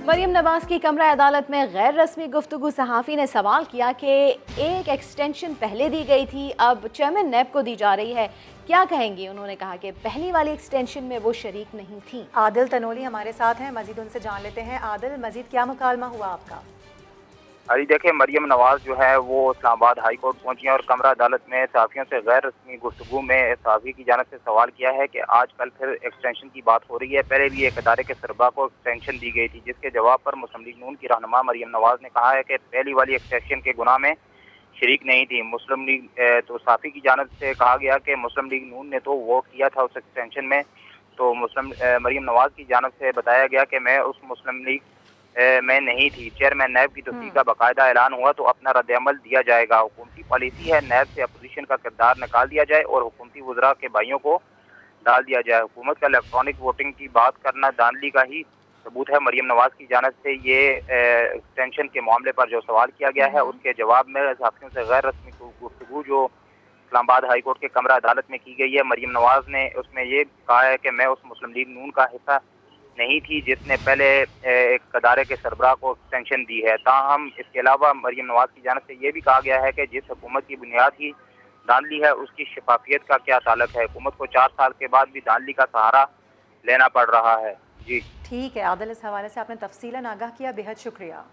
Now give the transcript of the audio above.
मरियम नवाज की कमरा अदालत में गैर रस्मी गुफ्तगू। सहाफ़ी ने सवाल किया कि एक एक्सटेंशन पहले दी गई थी, अब चेयरमैन नैब को दी जा रही है, क्या कहेंगी? उन्होंने कहा कि पहली वाली एक्सटेंशन में वो शरीक नहीं थी। आदिल तनोली हमारे साथ हैं, मजीद उनसे जान लेते हैं। आदिल, मजीद क्या मुकालमा हुआ आपका? अभी देखिए, मरियम नवाज जो है वो इस्लामाबाद हाई कोर्ट पहुंची है और कमरा अदालत में सहाफ़ियों से गैर रस्मी गुफ्तगू में सहाफ़ी की जानिब से सवाल किया है कि आजकल फिर एक्सटेंशन की बात हो रही है। पहले भी एक अदारे के सरबराह को एक्सटेंशन दी गई थी, जिसके जवाब पर मुस्लिम लीग नून की रहनुमा मरियम नवाज ने कहा है कि पहली वाली एक्सटेंशन के गुनाह में शरीक नहीं थी। मुस्लिम लीग तो सहाफ़ी की जानिब से कहा गया कि मुस्लिम लीग नून ने तो वोट किया था उस एक्सटेंशन में, तो मरियम नवाज की जानिब से बताया गया कि मैं उस मुस्लिम लीग में नहीं थी। चेयरमैन नैब की तस्दीक का बाकायदा ऐलान हुआ तो अपना रद्द-ए-अमल दिया जाएगा। हुकूमती पॉलिसी है नैब से अपोजिशन का किरदार निकाल दिया जाए और हुकूमती वज़रा के भाइयों को डाल दिया जाए। हुकूमत का इलेक्ट्रॉनिक वोटिंग की बात करना धांधली का ही सबूत है। मरियम नवाज की जानिब से ये एक्सटेंशन के मामले पर जो सवाल किया गया है उसके जवाब में सहाफ़ियों से गैर रस्मी गुफ्तगू जो इस्लामाबाद हाई कोर्ट के कमरा अदालत में की गई है, मरियम नवाज ने उसमें ये कहा है कि मैं उस मुस्लिम लीग नून का हिस्सा नहीं थी जिसने पहले एक अदारे के सरबराह को एक्सटेंशन दी है। ताहम इसके अलावा मरियम नवाज की जानिब से ये भी कहा गया है कि जिस हुकूमत की बुनियाद ही धांधली है उसकी शफाफियत का क्या ताल्लुक है। हुकूमत को 4 साल के बाद भी धांधली का सहारा लेना पड़ रहा है। जी ठीक है आदिल, इस हवाले से आपने तफसीलन आगाह किया, बेहद शुक्रिया।